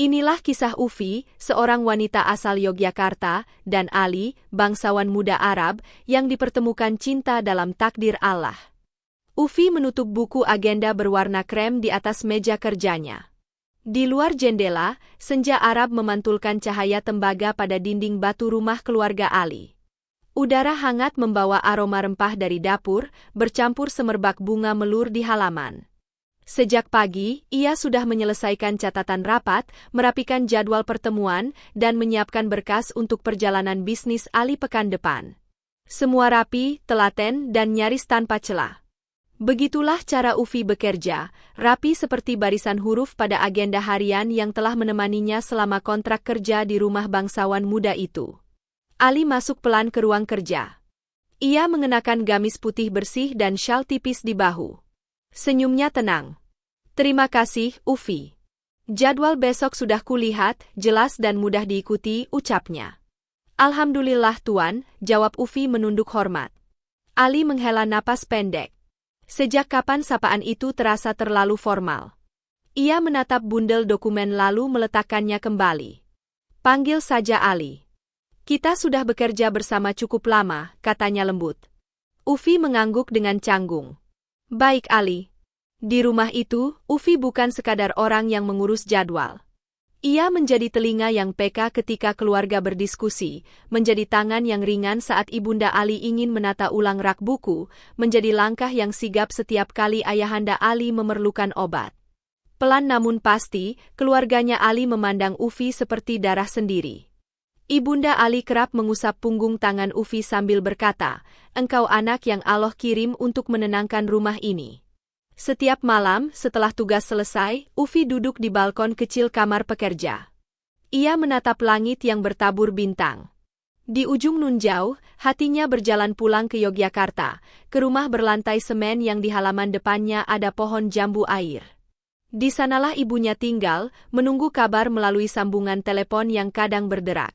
Inilah kisah Ufi, seorang wanita asal Yogyakarta, dan Ali, bangsawan muda Arab, yang dipertemukan cinta dalam takdir Allah. Ufi menutup buku agenda berwarna krem di atas meja kerjanya. Di luar jendela, senja Arab memantulkan cahaya tembaga pada dinding batu rumah keluarga Ali. Udara hangat membawa aroma rempah dari dapur, bercampur semerbak bunga melur di halaman. Sejak pagi, ia sudah menyelesaikan catatan rapat, merapikan jadwal pertemuan, dan menyiapkan berkas untuk perjalanan bisnis Ali pekan depan. Semua rapi, telaten, dan nyaris tanpa celah. Begitulah cara Ufi bekerja, rapi seperti barisan huruf pada agenda harian yang telah menemaninya selama kontrak kerja di rumah bangsawan muda itu. Ali masuk pelan ke ruang kerja. Ia mengenakan gamis putih bersih dan syal tipis di bahu. Senyumnya tenang. Terima kasih, Ufi. Jadwal besok sudah kulihat, jelas dan mudah diikuti, ucapnya. Alhamdulillah Tuan, jawab Ufi menunduk hormat. Ali menghela napas pendek. Sejak kapan sapaan itu terasa terlalu formal? Ia menatap bundel dokumen lalu meletakkannya kembali. Panggil saja Ali. Kita sudah bekerja bersama cukup lama, katanya lembut. Ufi mengangguk dengan canggung. Baik Ali. Di rumah itu, Ufi bukan sekadar orang yang mengurus jadwal. Ia menjadi telinga yang peka ketika keluarga berdiskusi, menjadi tangan yang ringan saat Ibunda Ali ingin menata ulang rak buku, menjadi langkah yang sigap setiap kali ayahanda Ali memerlukan obat. Pelan namun pasti, keluarganya Ali memandang Ufi seperti darah sendiri. Ibunda Ali kerap mengusap punggung tangan Ufi sambil berkata, "Engkau anak yang Allah kirim untuk menenangkan rumah ini." Setiap malam, setelah tugas selesai, Ufi duduk di balkon kecil kamar pekerja. Ia menatap langit yang bertabur bintang. Di ujung nun jauh, hatinya berjalan pulang ke Yogyakarta, ke rumah berlantai semen yang di halaman depannya ada pohon jambu air. Di sanalah ibunya tinggal, menunggu kabar melalui sambungan telepon yang kadang berderak.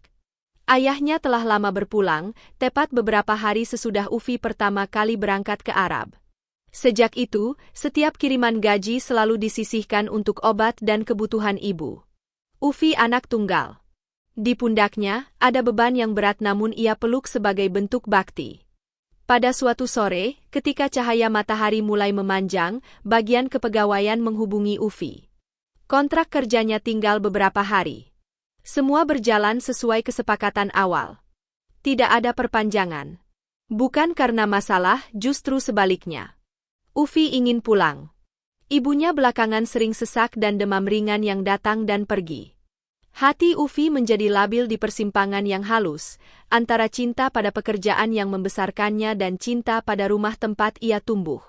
Ayahnya telah lama berpulang, tepat beberapa hari sesudah Ufi pertama kali berangkat ke Arab. Sejak itu, setiap kiriman gaji selalu disisihkan untuk obat dan kebutuhan ibu. Ufi anak tunggal. Di pundaknya, ada beban yang berat namun ia peluk sebagai bentuk bakti. Pada suatu sore, ketika cahaya matahari mulai memanjang, bagian kepegawaian menghubungi Ufi. Kontrak kerjanya tinggal beberapa hari. Semua berjalan sesuai kesepakatan awal. Tidak ada perpanjangan. Bukan karena masalah, justru sebaliknya. Ufi ingin pulang. Ibunya belakangan sering sesak dan demam ringan yang datang dan pergi. Hati Ufi menjadi labil di persimpangan yang halus, antara cinta pada pekerjaan yang membesarkannya dan cinta pada rumah tempat ia tumbuh.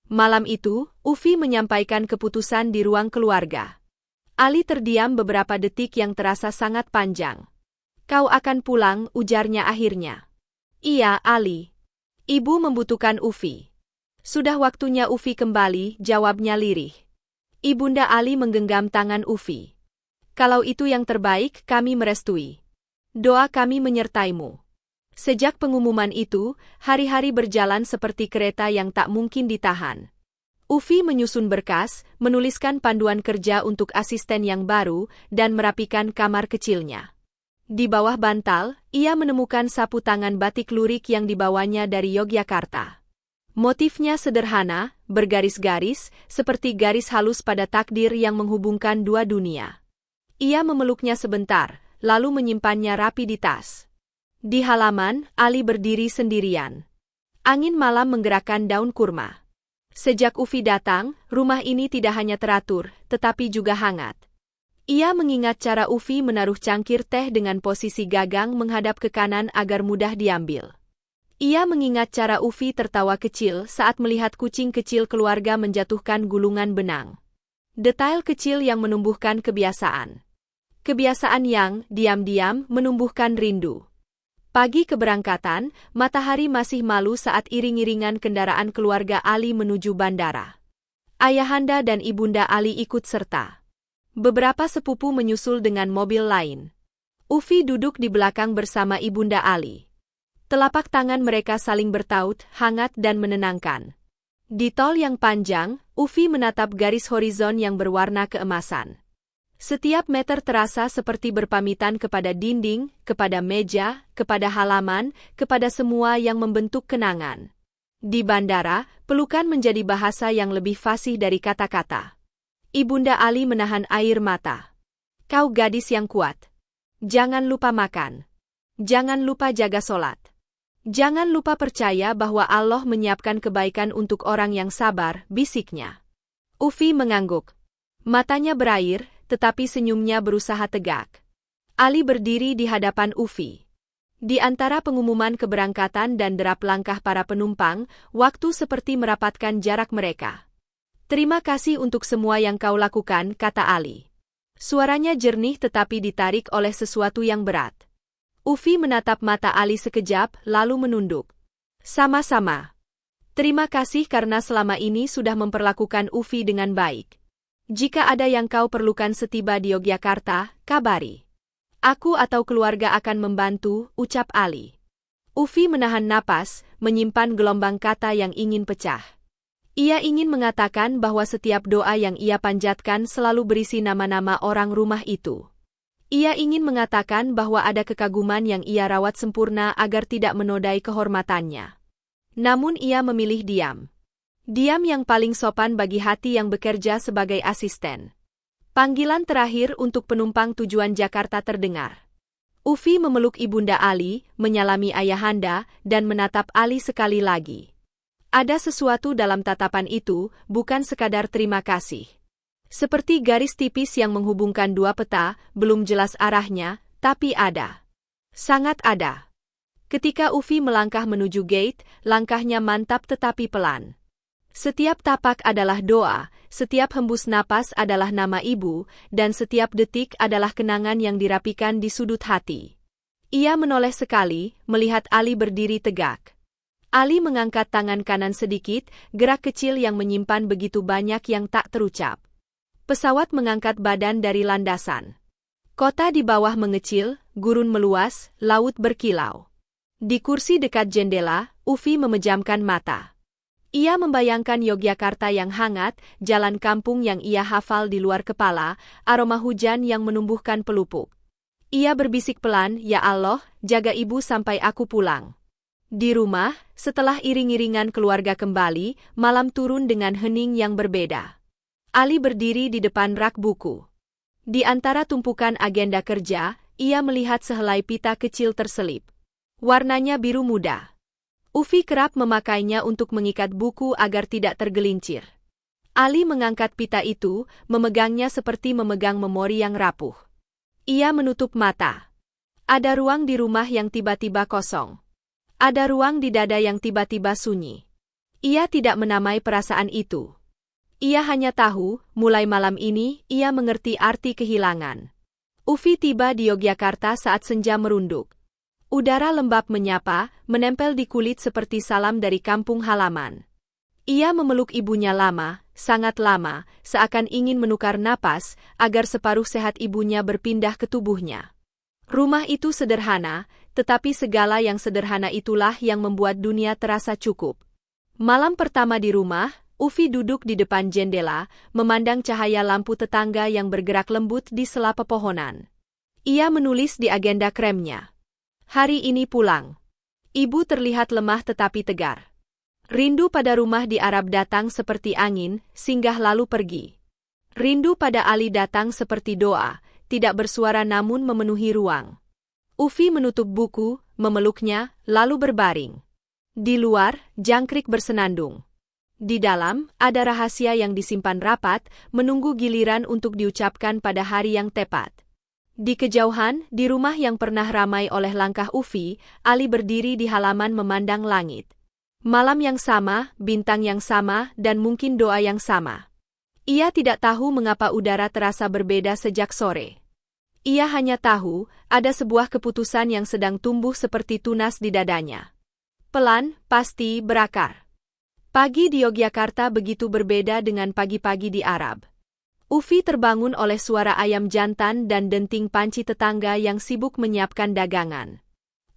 Malam itu, Ufi menyampaikan keputusan di ruang keluarga. Ali terdiam beberapa detik yang terasa sangat panjang. Kau akan pulang, ujarnya akhirnya. Iya, Ali. Ibu membutuhkan Ufi. Sudah waktunya Ufi kembali, jawabnya lirih. Ibunda Ali menggenggam tangan Ufi. Kalau itu yang terbaik, kami merestui. Doa kami menyertaimu. Sejak pengumuman itu, hari-hari berjalan seperti kereta yang tak mungkin ditahan. Ufi menyusun berkas, menuliskan panduan kerja untuk asisten yang baru, dan merapikan kamar kecilnya. Di bawah bantal, ia menemukan sapu tangan batik lurik yang dibawanya dari Yogyakarta. Motifnya sederhana, bergaris-garis, seperti garis halus pada takdir yang menghubungkan dua dunia. Ia memeluknya sebentar, lalu menyimpannya rapi di tas. Di halaman, Ali berdiri sendirian. Angin malam menggerakkan daun kurma. Sejak Ufi datang, rumah ini tidak hanya teratur, tetapi juga hangat. Ia mengingat cara Ufi menaruh cangkir teh dengan posisi gagang menghadap ke kanan agar mudah diambil. Ia mengingat cara Ufi tertawa kecil saat melihat kucing kecil keluarga menjatuhkan gulungan benang. Detail kecil yang menumbuhkan kebiasaan. Kebiasaan yang, diam-diam, menumbuhkan rindu. Pagi keberangkatan, matahari masih malu saat iring-iringan kendaraan keluarga Ali menuju bandara. Ayahanda dan ibunda Ali ikut serta. Beberapa sepupu menyusul dengan mobil lain. Ufi duduk di belakang bersama ibunda Ali. Telapak tangan mereka saling bertaut, hangat dan menenangkan. Di tol yang panjang, Ufi menatap garis horizon yang berwarna keemasan. Setiap meter terasa seperti berpamitan kepada dinding, kepada meja, kepada halaman, kepada semua yang membentuk kenangan. Di bandara, pelukan menjadi bahasa yang lebih fasih dari kata-kata. Ibunda Ali menahan air mata. Kau gadis yang kuat. Jangan lupa makan. Jangan lupa jaga sholat. Jangan lupa percaya bahwa Allah menyiapkan kebaikan untuk orang yang sabar, bisiknya. Ufi mengangguk. Matanya berair, tetapi senyumnya berusaha tegak. Ali berdiri di hadapan Ufi. Di antara pengumuman keberangkatan dan derap langkah para penumpang, waktu seperti merapatkan jarak mereka. Terima kasih untuk semua yang kau lakukan, kata Ali. Suaranya jernih tetapi ditarik oleh sesuatu yang berat. Ufi menatap mata Ali sekejap, lalu menunduk. Sama-sama. Terima kasih karena selama ini sudah memperlakukan Ufi dengan baik. Jika ada yang kau perlukan setiba di Yogyakarta, kabari. Aku atau keluarga akan membantu, ucap Ali. Ufi menahan napas, menyimpan gelombang kata yang ingin pecah. Ia ingin mengatakan bahwa setiap doa yang ia panjatkan selalu berisi nama-nama orang rumah itu. Ia ingin mengatakan bahwa ada kekaguman yang ia rawat sempurna agar tidak menodai kehormatannya. Namun ia memilih diam. Diam yang paling sopan bagi hati yang bekerja sebagai asisten. Panggilan terakhir untuk penumpang tujuan Jakarta terdengar. Ufi memeluk Ibunda Ali, menyalami ayahanda, dan menatap Ali sekali lagi. Ada sesuatu dalam tatapan itu, bukan sekadar terima kasih. Seperti garis tipis yang menghubungkan dua peta, belum jelas arahnya, tapi ada. Sangat ada. Ketika Ufi melangkah menuju gate, langkahnya mantap tetapi pelan. Setiap tapak adalah doa, setiap hembus napas adalah nama ibu, dan setiap detik adalah kenangan yang dirapikan di sudut hati. Ia menoleh sekali, melihat Ali berdiri tegak. Ali mengangkat tangan kanan sedikit, gerak kecil yang menyimpan begitu banyak yang tak terucap. Pesawat mengangkat badan dari landasan. Kota di bawah mengecil, gurun meluas, laut berkilau. Di kursi dekat jendela, Ufi memejamkan mata. Ia membayangkan Yogyakarta yang hangat, jalan kampung yang ia hafal di luar kepala, aroma hujan yang menumbuhkan pelupuk. Ia berbisik pelan, "Ya Allah, jaga ibu sampai aku pulang." Di rumah, setelah iring-iringan keluarga kembali, malam turun dengan hening yang berbeda. Ali berdiri di depan rak buku. Di antara tumpukan agenda kerja, ia melihat sehelai pita kecil terselip. Warnanya biru muda. Ufi kerap memakainya untuk mengikat buku agar tidak tergelincir. Ali mengangkat pita itu, memegangnya seperti memegang memori yang rapuh. Ia menutup mata. Ada ruang di rumah yang tiba-tiba kosong. Ada ruang di dada yang tiba-tiba sunyi. Ia tidak menamai perasaan itu. Ia hanya tahu, mulai malam ini, ia mengerti arti kehilangan. Ufi tiba di Yogyakarta saat senja merunduk. Udara lembab menyapa, menempel di kulit seperti salam dari kampung halaman. Ia memeluk ibunya lama, sangat lama, seakan ingin menukar napas, agar separuh sehat ibunya berpindah ke tubuhnya. Rumah itu sederhana, tetapi segala yang sederhana itulah yang membuat dunia terasa cukup. Malam pertama di rumah, Ufi duduk di depan jendela, memandang cahaya lampu tetangga yang bergerak lembut di sela pepohonan. Ia menulis di agenda kremnya. Hari ini pulang. Ibu terlihat lemah tetapi tegar. Rindu pada rumah di Arab datang seperti angin, singgah lalu pergi. Rindu pada Ali datang seperti doa, tidak bersuara namun memenuhi ruang. Ufi menutup buku, memeluknya, lalu berbaring. Di luar, jangkrik bersenandung. Di dalam, ada rahasia yang disimpan rapat, menunggu giliran untuk diucapkan pada hari yang tepat. Di kejauhan, di rumah yang pernah ramai oleh langkah Ufi, Ali berdiri di halaman memandang langit. Malam yang sama, bintang yang sama, dan mungkin doa yang sama. Ia tidak tahu mengapa udara terasa berbeda sejak sore. Ia hanya tahu, ada sebuah keputusan yang sedang tumbuh seperti tunas di dadanya. Pelan, pasti, berakar. Pagi di Yogyakarta begitu berbeda dengan pagi-pagi di Arab. Ufi terbangun oleh suara ayam jantan dan denting panci tetangga yang sibuk menyiapkan dagangan.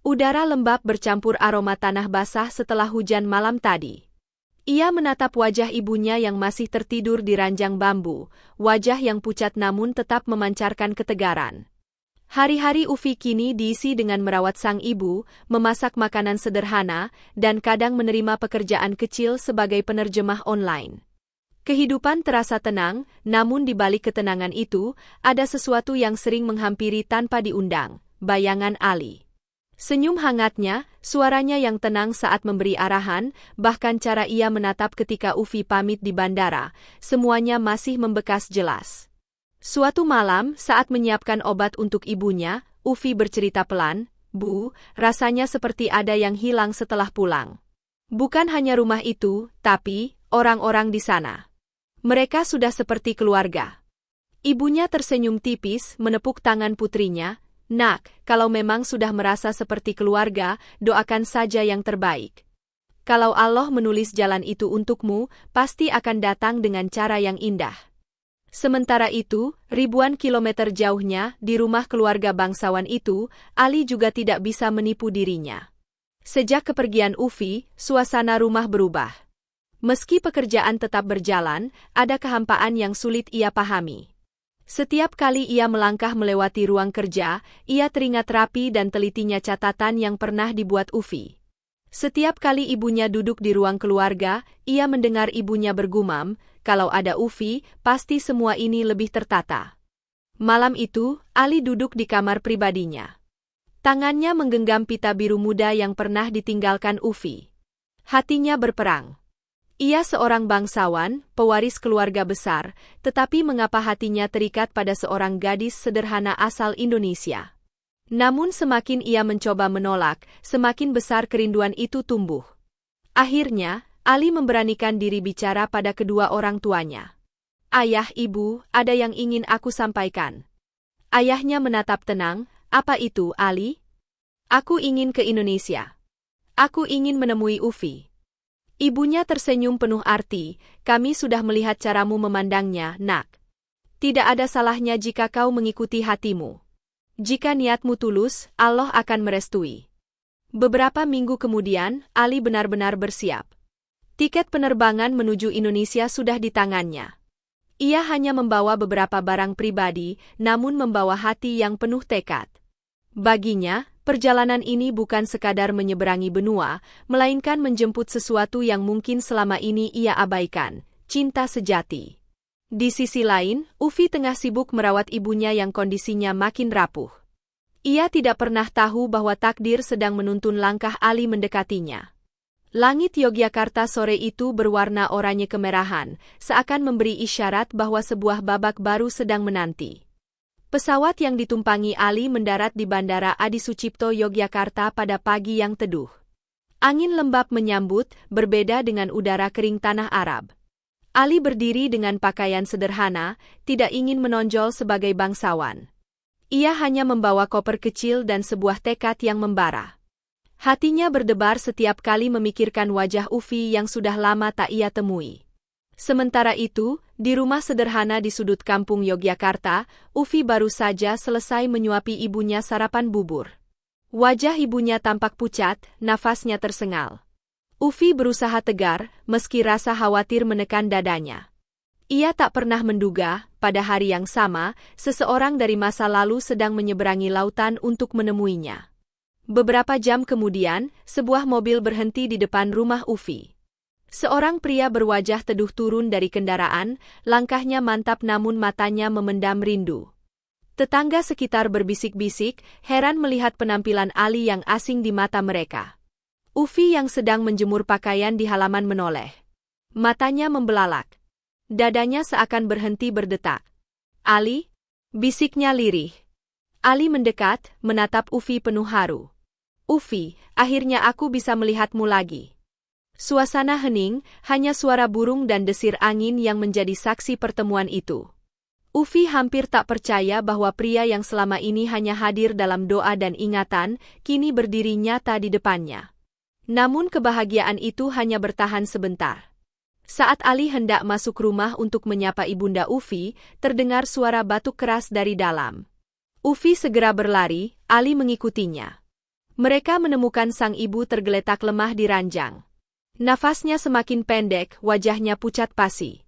Udara lembab bercampur aroma tanah basah setelah hujan malam tadi. Ia menatap wajah ibunya yang masih tertidur di ranjang bambu, wajah yang pucat namun tetap memancarkan ketegaran. Hari-hari Ufi kini diisi dengan merawat sang ibu, memasak makanan sederhana, dan kadang menerima pekerjaan kecil sebagai penerjemah online. Kehidupan terasa tenang, namun di balik ketenangan itu, ada sesuatu yang sering menghampiri tanpa diundang, bayangan Ali. Senyum hangatnya, suaranya yang tenang saat memberi arahan, bahkan cara ia menatap ketika Ufi pamit di bandara, semuanya masih membekas jelas. Suatu malam, saat menyiapkan obat untuk ibunya, Ufi bercerita pelan, "Bu, rasanya seperti ada yang hilang setelah pulang. Bukan hanya rumah itu, tapi orang-orang di sana. Mereka sudah seperti keluarga." Ibunya tersenyum tipis, menepuk tangan putrinya, "Nak, kalau memang sudah merasa seperti keluarga, doakan saja yang terbaik. Kalau Allah menulis jalan itu untukmu, pasti akan datang dengan cara yang indah." Sementara itu, ribuan kilometer jauhnya, di rumah keluarga bangsawan itu, Ali juga tidak bisa menipu dirinya. Sejak kepergian Ufi, suasana rumah berubah. Meski pekerjaan tetap berjalan, ada kehampaan yang sulit ia pahami. Setiap kali ia melangkah melewati ruang kerja, ia teringat rapi dan telitinya catatan yang pernah dibuat Ufi. Setiap kali ibunya duduk di ruang keluarga, ia mendengar ibunya bergumam, "Kalau ada Ufi, pasti semua ini lebih tertata." Malam itu, Ali duduk di kamar pribadinya. Tangannya menggenggam pita biru muda yang pernah ditinggalkan Ufi. Hatinya berperang. Ia seorang bangsawan, pewaris keluarga besar, tetapi mengapa hatinya terikat pada seorang gadis sederhana asal Indonesia? Namun semakin ia mencoba menolak, semakin besar kerinduan itu tumbuh. Akhirnya, Ali memberanikan diri bicara pada kedua orang tuanya. "Ayah, Ibu, ada yang ingin aku sampaikan." Ayahnya menatap tenang, "Apa itu, Ali?" "Aku ingin ke Indonesia. Aku ingin menemui Ufi." Ibunya tersenyum penuh arti, "Kami sudah melihat caramu memandangnya, Nak. Tidak ada salahnya jika kau mengikuti hatimu. Jika niatmu tulus, Allah akan merestui." Beberapa minggu kemudian, Ali benar-benar bersiap. Tiket penerbangan menuju Indonesia sudah di tangannya. Ia hanya membawa beberapa barang pribadi, namun membawa hati yang penuh tekad. Baginya, perjalanan ini bukan sekadar menyeberangi benua, melainkan menjemput sesuatu yang mungkin selama ini ia abaikan, cinta sejati. Di sisi lain, Ufi tengah sibuk merawat ibunya yang kondisinya makin rapuh. Ia tidak pernah tahu bahwa takdir sedang menuntun langkah Ali mendekatinya. Langit Yogyakarta sore itu berwarna oranye kemerahan, seakan memberi isyarat bahwa sebuah babak baru sedang menanti. Pesawat yang ditumpangi Ali mendarat di Bandara Adi Sucipto, Yogyakarta pada pagi yang teduh. Angin lembab menyambut, berbeda dengan udara kering tanah Arab. Ali berdiri dengan pakaian sederhana, tidak ingin menonjol sebagai bangsawan. Ia hanya membawa koper kecil dan sebuah tekad yang membara. Hatinya berdebar setiap kali memikirkan wajah Ufi yang sudah lama tak ia temui. Sementara itu, di rumah sederhana di sudut kampung Yogyakarta, Ufi baru saja selesai menyuapi ibunya sarapan bubur. Wajah ibunya tampak pucat, nafasnya tersengal. Ufi berusaha tegar, meski rasa khawatir menekan dadanya. Ia tak pernah menduga, pada hari yang sama, seseorang dari masa lalu sedang menyeberangi lautan untuk menemuinya. Beberapa jam kemudian, sebuah mobil berhenti di depan rumah Ufi. Seorang pria berwajah teduh turun dari kendaraan, langkahnya mantap namun matanya memendam rindu. Tetangga sekitar berbisik-bisik, heran melihat penampilan Ali yang asing di mata mereka. Ufi yang sedang menjemur pakaian di halaman menoleh. Matanya membelalak. Dadanya seakan berhenti berdetak. "Ali?" bisiknya lirih. Ali mendekat, menatap Ufi penuh haru. "Ufi, akhirnya aku bisa melihatmu lagi." Suasana hening, hanya suara burung dan desir angin yang menjadi saksi pertemuan itu. Ufi hampir tak percaya bahwa pria yang selama ini hanya hadir dalam doa dan ingatan, kini berdiri nyata di depannya. Namun kebahagiaan itu hanya bertahan sebentar. Saat Ali hendak masuk rumah untuk menyapa ibunda Ufi, terdengar suara batuk keras dari dalam. Ufi segera berlari, Ali mengikutinya. Mereka menemukan sang ibu tergeletak lemah di ranjang. Nafasnya semakin pendek, wajahnya pucat pasi.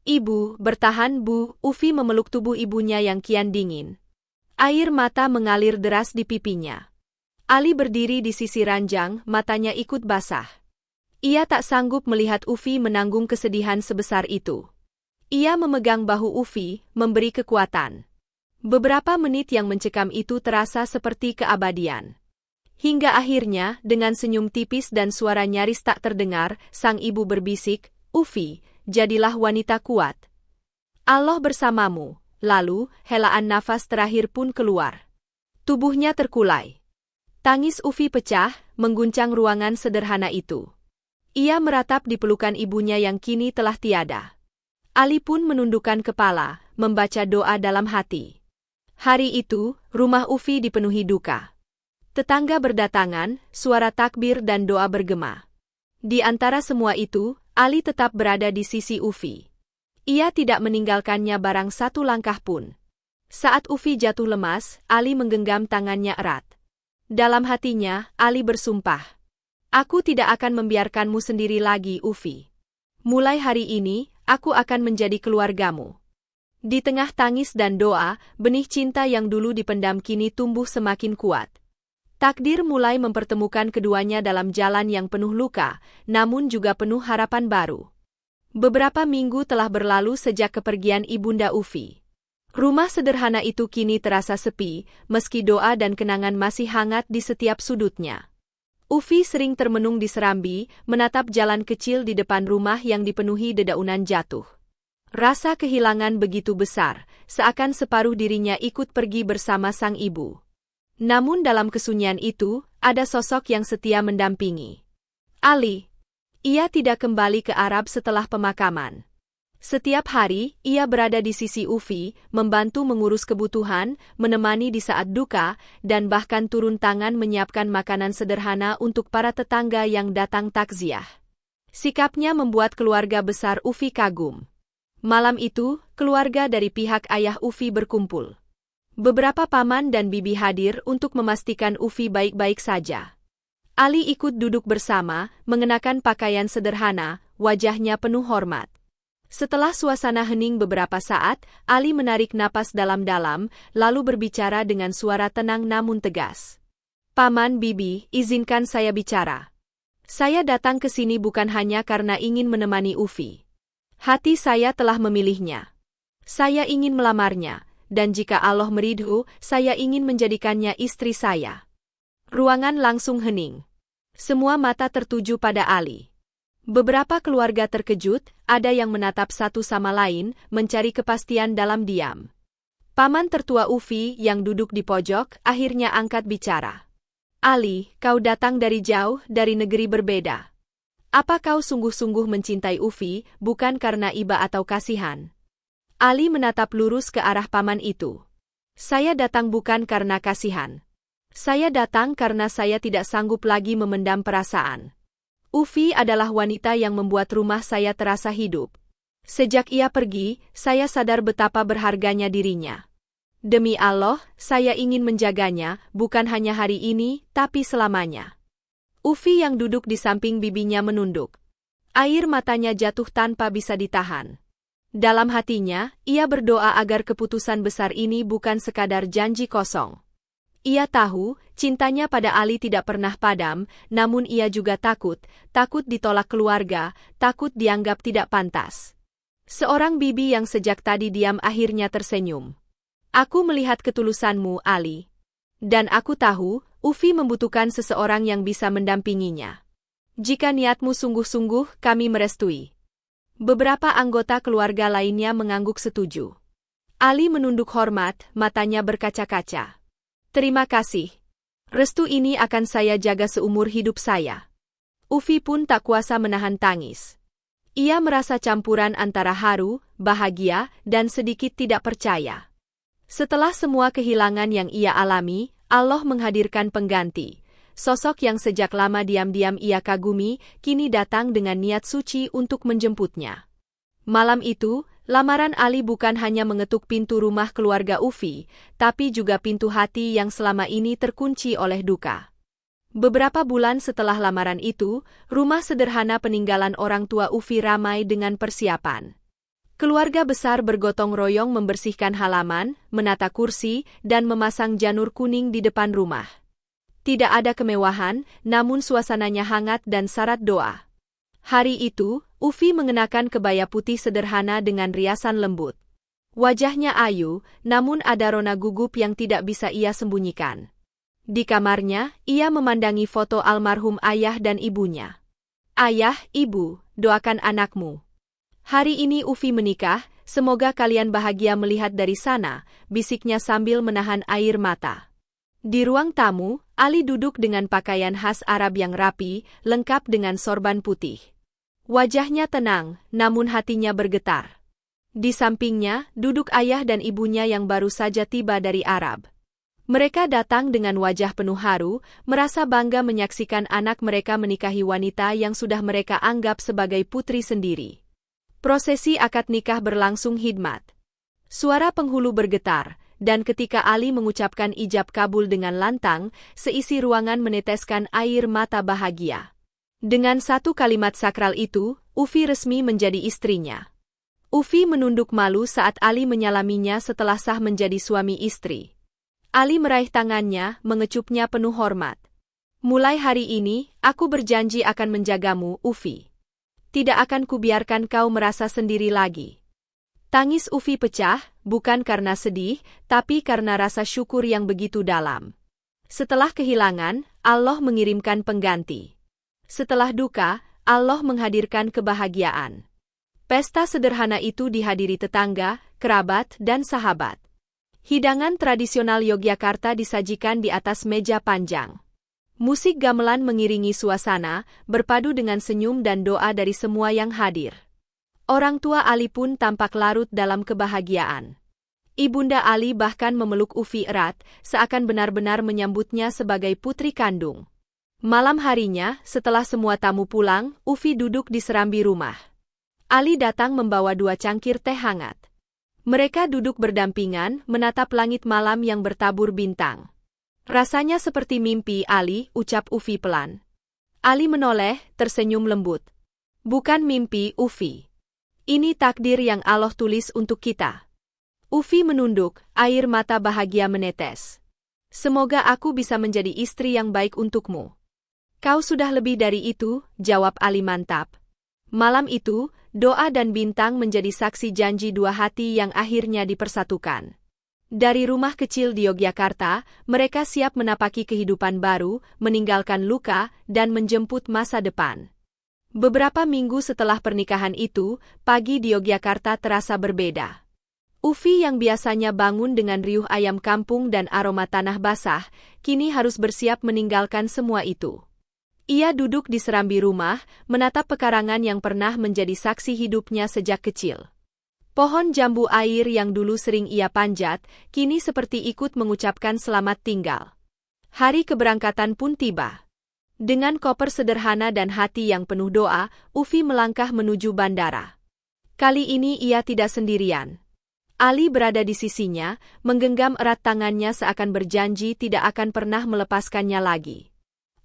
Ibu, bertahan Bu, Ufi memeluk tubuh ibunya yang kian dingin. Air mata mengalir deras di pipinya. Ali berdiri di sisi ranjang, matanya ikut basah. Ia tak sanggup melihat Ufi menanggung kesedihan sebesar itu. Ia memegang bahu Ufi, memberi kekuatan. Beberapa menit yang mencekam itu terasa seperti keabadian. Hingga akhirnya, dengan senyum tipis dan suara nyaris tak terdengar, sang ibu berbisik, "Ufi, jadilah wanita kuat. Allah bersamamu." Lalu, helaan nafas terakhir pun keluar. Tubuhnya terkulai. Tangis Ufi pecah, mengguncang ruangan sederhana itu. Ia meratap di pelukan ibunya yang kini telah tiada. Ali pun menundukkan kepala, membaca doa dalam hati. Hari itu, rumah Ufi dipenuhi duka. Tetangga berdatangan, suara takbir dan doa bergema. Di antara semua itu, Ali tetap berada di sisi Ufi. Ia tidak meninggalkannya barang satu langkah pun. Saat Ufi jatuh lemas, Ali menggenggam tangannya erat. Dalam hatinya, Ali bersumpah, "Aku tidak akan membiarkanmu sendiri lagi, Ufi. Mulai hari ini, aku akan menjadi keluargamu." Di tengah tangis dan doa, benih cinta yang dulu dipendam kini tumbuh semakin kuat. Takdir mulai mempertemukan keduanya dalam jalan yang penuh luka, namun juga penuh harapan baru. Beberapa minggu telah berlalu sejak kepergian Ibunda Ufi. Rumah sederhana itu kini terasa sepi, meski doa dan kenangan masih hangat di setiap sudutnya. Ufi sering termenung di serambi, menatap jalan kecil di depan rumah yang dipenuhi dedaunan jatuh. Rasa kehilangan begitu besar, seakan separuh dirinya ikut pergi bersama sang ibu. Namun dalam kesunyian itu, ada sosok yang setia mendampingi. Ali. Ia tidak kembali ke Arab setelah pemakaman. Setiap hari, ia berada di sisi Ufi, membantu mengurus kebutuhan, menemani di saat duka, dan bahkan turun tangan menyiapkan makanan sederhana untuk para tetangga yang datang takziah. Sikapnya membuat keluarga besar Ufi kagum. Malam itu, keluarga dari pihak ayah Ufi berkumpul. Beberapa paman dan bibi hadir untuk memastikan Ufi baik-baik saja. Ali ikut duduk bersama, mengenakan pakaian sederhana, wajahnya penuh hormat. Setelah suasana hening beberapa saat, Ali menarik napas dalam-dalam, lalu berbicara dengan suara tenang namun tegas. "Paman bibi, izinkan saya bicara. Saya datang ke sini bukan hanya karena ingin menemani Ufi. Hati saya telah memilihnya. Saya ingin melamarnya. Dan jika Allah meridhu, saya ingin menjadikannya istri saya." Ruangan langsung hening. Semua mata tertuju pada Ali. Beberapa keluarga terkejut, ada yang menatap satu sama lain, mencari kepastian dalam diam. Paman tertua Ufi yang duduk di pojok, akhirnya angkat bicara. "Ali, kau datang dari jauh, dari negeri berbeda. Apa kau sungguh-sungguh mencintai Ufi, bukan karena iba atau kasihan?" Ali menatap lurus ke arah paman itu. "Saya datang bukan karena kasihan. Saya datang karena saya tidak sanggup lagi memendam perasaan. Ufi adalah wanita yang membuat rumah saya terasa hidup. Sejak ia pergi, saya sadar betapa berharganya dirinya. Demi Allah, saya ingin menjaganya, bukan hanya hari ini, tapi selamanya." Ufi yang duduk di samping bibinya menunduk. Air matanya jatuh tanpa bisa ditahan. Dalam hatinya, ia berdoa agar keputusan besar ini bukan sekadar janji kosong. Ia tahu, cintanya pada Ali tidak pernah padam, namun ia juga takut ditolak keluarga, takut dianggap tidak pantas. Seorang bibi yang sejak tadi diam akhirnya tersenyum. "Aku melihat ketulusanmu, Ali. Dan aku tahu, Ufi membutuhkan seseorang yang bisa mendampinginya. Jika niatmu sungguh-sungguh, kami merestui." Beberapa anggota keluarga lainnya mengangguk setuju. Ali menunduk hormat, matanya berkaca-kaca. "Terima kasih. Restu ini akan saya jaga seumur hidup saya." Ufi pun tak kuasa menahan tangis. Ia merasa campuran antara haru, bahagia, dan sedikit tidak percaya. Setelah semua kehilangan yang ia alami, Allah menghadirkan pengganti. Sosok yang sejak lama diam-diam ia kagumi, kini datang dengan niat suci untuk menjemputnya. Malam itu, lamaran Ali bukan hanya mengetuk pintu rumah keluarga Ufi, tapi juga pintu hati yang selama ini terkunci oleh duka. Beberapa bulan setelah lamaran itu, rumah sederhana peninggalan orang tua Ufi ramai dengan persiapan. Keluarga besar bergotong royong membersihkan halaman, menata kursi, dan memasang janur kuning di depan rumah. Tidak ada kemewahan, namun suasananya hangat dan syarat doa. Hari itu, Ufi mengenakan kebaya putih sederhana dengan riasan lembut. Wajahnya ayu, namun ada rona gugup yang tidak bisa ia sembunyikan. Di kamarnya, ia memandangi foto almarhum ayah dan ibunya. "Ayah, ibu, doakan anakmu. Hari ini Ufi menikah, semoga kalian bahagia melihat dari sana," bisiknya sambil menahan air mata. Di ruang tamu, Ali duduk dengan pakaian khas Arab yang rapi, lengkap dengan sorban putih. Wajahnya tenang, namun hatinya bergetar. Di sampingnya, duduk ayah dan ibunya yang baru saja tiba dari Arab. Mereka datang dengan wajah penuh haru, merasa bangga menyaksikan anak mereka menikahi wanita yang sudah mereka anggap sebagai putri sendiri. Prosesi akad nikah berlangsung hikmat. Suara penghulu bergetar, dan ketika Ali mengucapkan ijab kabul dengan lantang, seisi ruangan meneteskan air mata bahagia. Dengan satu kalimat sakral itu, Ufi resmi menjadi istrinya. Ufi menunduk malu saat Ali menyalaminya setelah sah menjadi suami istri. Ali meraih tangannya, mengecupnya penuh hormat. "Mulai hari ini, aku berjanji akan menjagamu, Ufi. Tidak akan kubiarkan kau merasa sendiri lagi." Tangis Ufi pecah, bukan karena sedih, tapi karena rasa syukur yang begitu dalam. Setelah kehilangan, Allah mengirimkan pengganti. Setelah duka, Allah menghadirkan kebahagiaan. Pesta sederhana itu dihadiri tetangga, kerabat, dan sahabat. Hidangan tradisional Yogyakarta disajikan di atas meja panjang. Musik gamelan mengiringi suasana, berpadu dengan senyum dan doa dari semua yang hadir. Orang tua Ali pun tampak larut dalam kebahagiaan. Ibunda Ali bahkan memeluk Ufi erat, seakan benar-benar menyambutnya sebagai putri kandung. Malam harinya, setelah semua tamu pulang, Ufi duduk di serambi rumah. Ali datang membawa 2 cangkir teh hangat. Mereka duduk berdampingan, menatap langit malam yang bertabur bintang. "Rasanya seperti mimpi, Ali," ucap Ufi pelan. Ali menoleh, tersenyum lembut. "Bukan mimpi, Ufi. Ini takdir yang Allah tulis untuk kita." Ufi menunduk, air mata bahagia menetes. "Semoga aku bisa menjadi istri yang baik untukmu." "Kau sudah lebih dari itu," jawab Ali mantap. Malam itu, doa dan bintang menjadi saksi janji dua hati yang akhirnya dipersatukan. Dari rumah kecil di Yogyakarta, mereka siap menapaki kehidupan baru, meninggalkan luka, dan menjemput masa depan. Beberapa minggu setelah pernikahan itu, pagi di Yogyakarta terasa berbeda. Ufi yang biasanya bangun dengan riuh ayam kampung dan aroma tanah basah, kini harus bersiap meninggalkan semua itu. Ia duduk di serambi rumah, menatap pekarangan yang pernah menjadi saksi hidupnya sejak kecil. Pohon jambu air yang dulu sering ia panjat, kini seperti ikut mengucapkan selamat tinggal. Hari keberangkatan pun tiba. Dengan koper sederhana dan hati yang penuh doa, Ufi melangkah menuju bandara. Kali ini ia tidak sendirian. Ali berada di sisinya, menggenggam erat tangannya seakan berjanji tidak akan pernah melepaskannya lagi.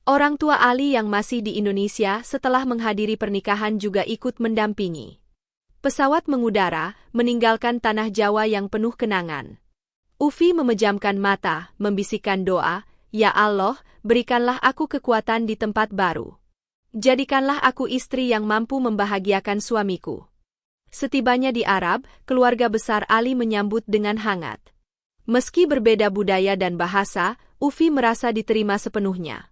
Orang tua Ali yang masih di Indonesia setelah menghadiri pernikahan juga ikut mendampingi. Pesawat mengudara, meninggalkan tanah Jawa yang penuh kenangan. Ufi memejamkan mata, membisikkan doa, "Ya Allah, berikanlah aku kekuatan di tempat baru. Jadikanlah aku istri yang mampu membahagiakan suamiku." Setibanya di Arab, keluarga besar Ali menyambut dengan hangat. Meski berbeda budaya dan bahasa, Ufi merasa diterima sepenuhnya.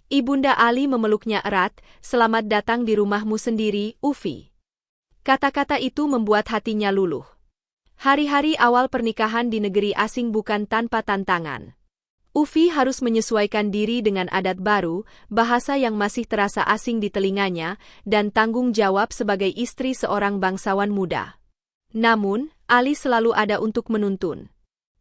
Ibunda Ali memeluknya erat, "Selamat datang di rumahmu sendiri, Ufi." Kata-kata itu membuat hatinya luluh. Hari-hari awal pernikahan di negeri asing bukan tanpa tantangan. Ufi harus menyesuaikan diri dengan adat baru, bahasa yang masih terasa asing di telinganya, dan tanggung jawab sebagai istri seorang bangsawan muda. Namun, Ali selalu ada untuk menuntun.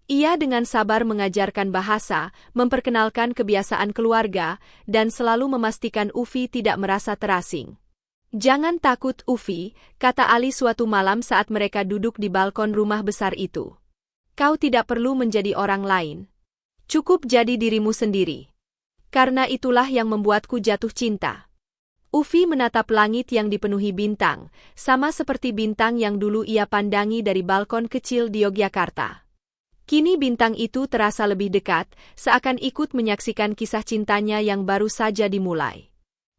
Ia dengan sabar mengajarkan bahasa, memperkenalkan kebiasaan keluarga, dan selalu memastikan Ufi tidak merasa terasing. "Jangan takut, Ufi," kata Ali suatu malam saat mereka duduk di balkon rumah besar itu. "Kau tidak perlu menjadi orang lain. Cukup jadi dirimu sendiri. Karena itulah yang membuatku jatuh cinta. Ufi menatap langit yang dipenuhi bintang, sama seperti bintang yang dulu ia pandangi dari balkon kecil di Yogyakarta. Kini bintang itu terasa lebih dekat, seakan ikut menyaksikan kisah cintanya yang baru saja dimulai.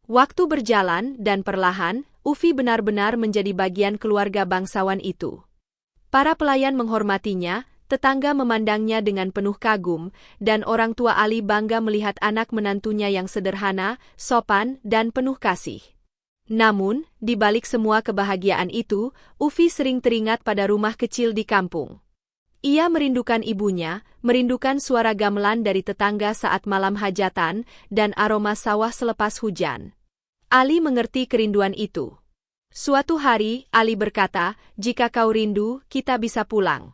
Waktu berjalan dan perlahan, Ufi benar-benar menjadi bagian keluarga bangsawan itu. Para pelayan menghormatinya, tetangga memandangnya dengan penuh kagum, dan orang tua Ali bangga melihat anak menantunya yang sederhana, sopan, dan penuh kasih. Namun, di balik semua kebahagiaan itu, Ufi sering teringat pada rumah kecil di kampung. Ia merindukan ibunya, merindukan suara gamelan dari tetangga saat malam hajatan, dan aroma sawah selepas hujan. Ali mengerti kerinduan itu. Suatu hari, Ali berkata, "Jika kau rindu, kita bisa pulang.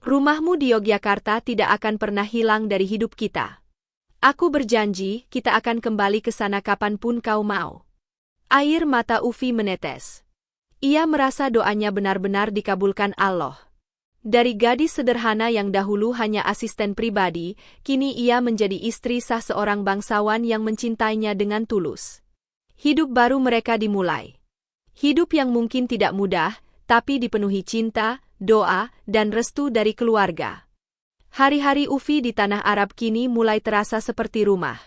Rumahmu di Yogyakarta tidak akan pernah hilang dari hidup kita. Aku berjanji, kita akan kembali ke sana kapanpun kau mau." Air mata Ufi menetes. Ia merasa doanya benar-benar dikabulkan Allah. Dari gadis sederhana yang dahulu hanya asisten pribadi, kini ia menjadi istri sah seorang bangsawan yang mencintainya dengan tulus. Hidup baru mereka dimulai. Hidup yang mungkin tidak mudah, tapi dipenuhi cinta, doa, dan restu dari keluarga. Hari-hari Ufi di tanah Arab kini mulai terasa seperti rumah.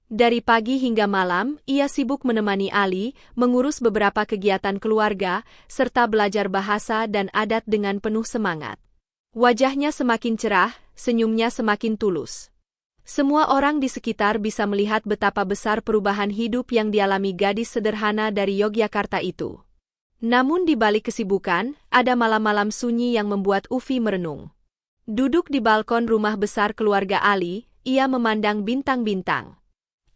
Dari pagi hingga malam, ia sibuk menemani Ali, mengurus beberapa kegiatan keluarga, serta belajar bahasa dan adat dengan penuh semangat. Wajahnya semakin cerah, senyumnya semakin tulus. Semua orang di sekitar bisa melihat betapa besar perubahan hidup yang dialami gadis sederhana dari Yogyakarta itu. Namun di balik kesibukan, ada malam-malam sunyi yang membuat Ufi merenung. Duduk di balkon rumah besar keluarga Ali, ia memandang bintang-bintang.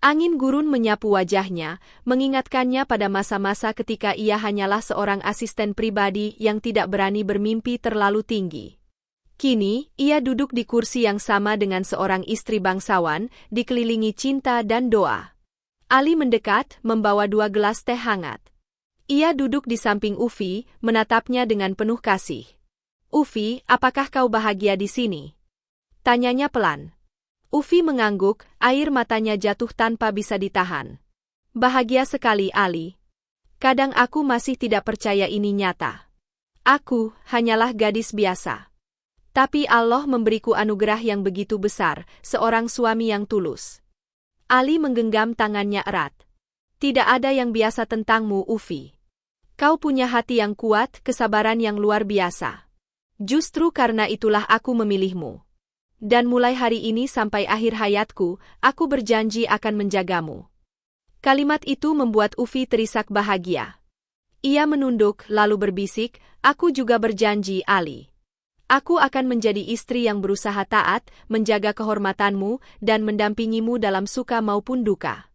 Angin gurun menyapu wajahnya, mengingatkannya pada masa-masa ketika ia hanyalah seorang asisten pribadi yang tidak berani bermimpi terlalu tinggi. Kini, ia duduk di kursi yang sama dengan seorang istri bangsawan, dikelilingi cinta dan doa. Ali mendekat, membawa 2 gelas teh hangat. Ia duduk di samping Ufi, menatapnya dengan penuh kasih. "Ufi, apakah kau bahagia di sini?" tanyanya pelan. Ufi mengangguk, air matanya jatuh tanpa bisa ditahan. "Bahagia sekali, Ali. Kadang aku masih tidak percaya ini nyata. Aku hanyalah gadis biasa. Tapi Allah memberiku anugerah yang begitu besar, seorang suami yang tulus." Ali menggenggam tangannya erat. "Tidak ada yang biasa tentangmu, Ufi. Kau punya hati yang kuat, kesabaran yang luar biasa. Justru karena itulah aku memilihmu. Dan mulai hari ini sampai akhir hayatku, aku berjanji akan menjagamu." Kalimat itu membuat Ufi terisak bahagia. Ia menunduk lalu berbisik, "Aku juga berjanji, Ali. Aku akan menjadi istri yang berusaha taat, menjaga kehormatanmu, dan mendampingimu dalam suka maupun duka."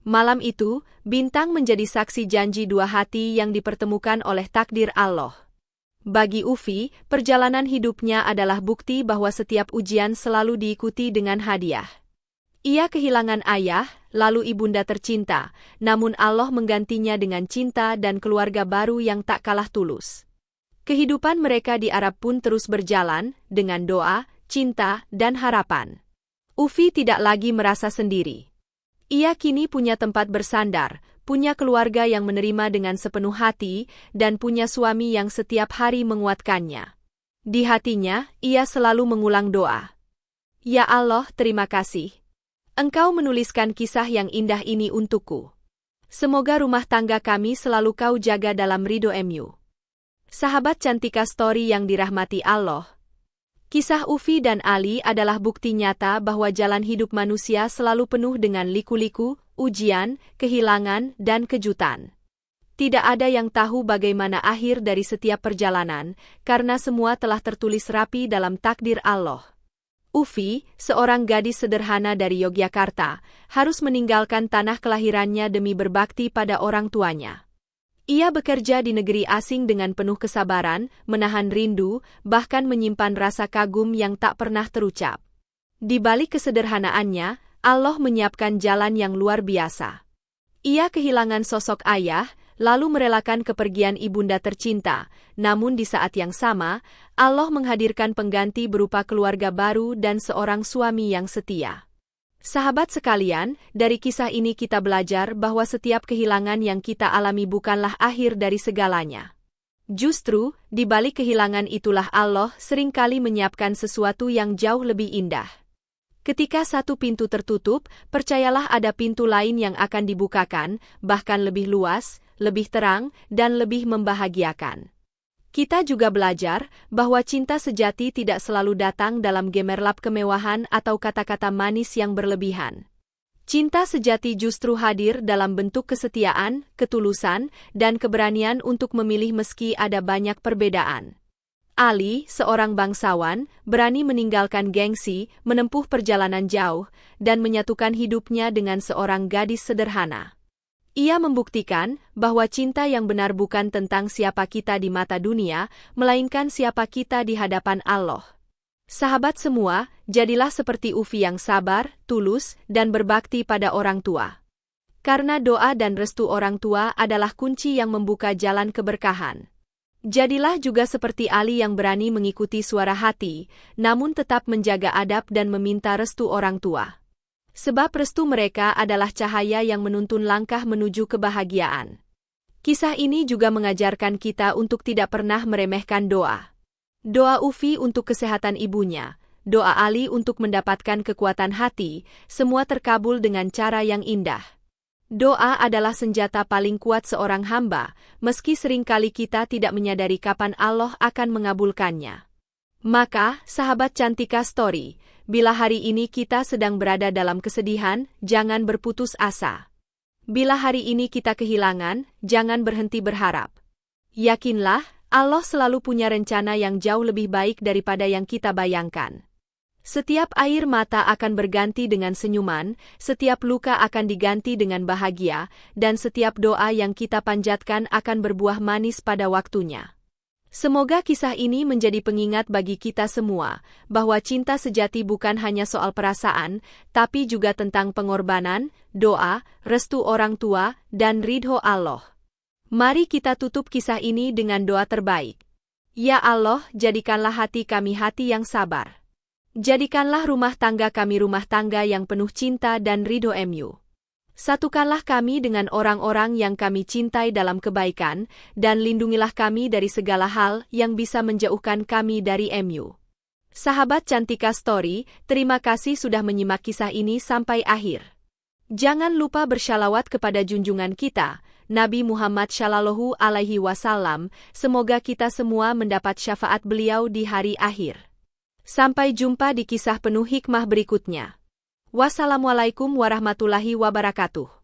Malam itu, bintang menjadi saksi janji 2 hati yang dipertemukan oleh takdir Allah. Bagi Ufi, perjalanan hidupnya adalah bukti bahwa setiap ujian selalu diikuti dengan hadiah. Ia kehilangan ayah, lalu ibunda tercinta, namun Allah menggantinya dengan cinta dan keluarga baru yang tak kalah tulus. Kehidupan mereka di Arab pun terus berjalan, dengan doa, cinta, dan harapan. Ufi tidak lagi merasa sendiri. Ia kini punya tempat bersandar, punya keluarga yang menerima dengan sepenuh hati, dan punya suami yang setiap hari menguatkannya. Di hatinya, ia selalu mengulang doa. "Ya Allah, terima kasih. Engkau menuliskan kisah yang indah ini untukku. Semoga rumah tangga kami selalu kau jaga dalam ridho-Mu." Sahabat Cantika Story yang dirahmati Allah. Kisah Ufi dan Ali adalah bukti nyata bahwa jalan hidup manusia selalu penuh dengan liku-liku, ujian, kehilangan, dan kejutan. Tidak ada yang tahu bagaimana akhir dari setiap perjalanan, karena semua telah tertulis rapi dalam takdir Allah. Ufi, seorang gadis sederhana dari Yogyakarta, harus meninggalkan tanah kelahirannya demi berbakti pada orang tuanya. Ia bekerja di negeri asing dengan penuh kesabaran, menahan rindu, bahkan menyimpan rasa kagum yang tak pernah terucap. Di balik kesederhanaannya, Allah menyiapkan jalan yang luar biasa. Ia kehilangan sosok ayah, lalu merelakan kepergian ibunda tercinta, namun di saat yang sama, Allah menghadirkan pengganti berupa keluarga baru dan seorang suami yang setia. Sahabat sekalian, dari kisah ini kita belajar bahwa setiap kehilangan yang kita alami bukanlah akhir dari segalanya. Justru, di balik kehilangan itulah Allah seringkali menyiapkan sesuatu yang jauh lebih indah. Ketika satu pintu tertutup, percayalah ada pintu lain yang akan dibukakan, bahkan lebih luas, lebih terang, dan lebih membahagiakan. Kita juga belajar bahwa cinta sejati tidak selalu datang dalam gemerlap kemewahan atau kata-kata manis yang berlebihan. Cinta sejati justru hadir dalam bentuk kesetiaan, ketulusan, dan keberanian untuk memilih meski ada banyak perbedaan. Ali, seorang bangsawan, berani meninggalkan gengsi, menempuh perjalanan jauh, dan menyatukan hidupnya dengan seorang gadis sederhana. Ia membuktikan bahwa cinta yang benar bukan tentang siapa kita di mata dunia, melainkan siapa kita di hadapan Allah. Sahabat semua, jadilah seperti Ufi yang sabar, tulus, dan berbakti pada orang tua. Karena doa dan restu orang tua adalah kunci yang membuka jalan keberkahan. Jadilah juga seperti Ali yang berani mengikuti suara hati, namun tetap menjaga adab dan meminta restu orang tua. Sebab restu mereka adalah cahaya yang menuntun langkah menuju kebahagiaan. Kisah ini juga mengajarkan kita untuk tidak pernah meremehkan doa. Doa Ufi untuk kesehatan ibunya, doa Ali untuk mendapatkan kekuatan hati, semua terkabul dengan cara yang indah. Doa adalah senjata paling kuat seorang hamba, meski seringkali kita tidak menyadari kapan Allah akan mengabulkannya. Maka, sahabat Cantika Story, bila hari ini kita sedang berada dalam kesedihan, jangan berputus asa. Bila hari ini kita kehilangan, jangan berhenti berharap. Yakinlah, Allah selalu punya rencana yang jauh lebih baik daripada yang kita bayangkan. Setiap air mata akan berganti dengan senyuman, setiap luka akan diganti dengan bahagia, dan setiap doa yang kita panjatkan akan berbuah manis pada waktunya. Semoga kisah ini menjadi pengingat bagi kita semua, bahwa cinta sejati bukan hanya soal perasaan, tapi juga tentang pengorbanan, doa, restu orang tua, dan ridho Allah. Mari kita tutup kisah ini dengan doa terbaik. Ya Allah, jadikanlah hati kami hati yang sabar. Jadikanlah rumah tangga kami rumah tangga yang penuh cinta dan ridho MU. Satukanlah kami dengan orang-orang yang kami cintai dalam kebaikan, dan lindungilah kami dari segala hal yang bisa menjauhkan kami dari MU. Sahabat Cantika Story, terima kasih sudah menyimak kisah ini sampai akhir. Jangan lupa bersyalawat kepada junjungan kita, Nabi Muhammad Shallallahu Alaihi Wasallam, semoga kita semua mendapat syafaat beliau di hari akhir. Sampai jumpa di kisah penuh hikmah berikutnya. Wassalamualaikum warahmatullahi wabarakatuh.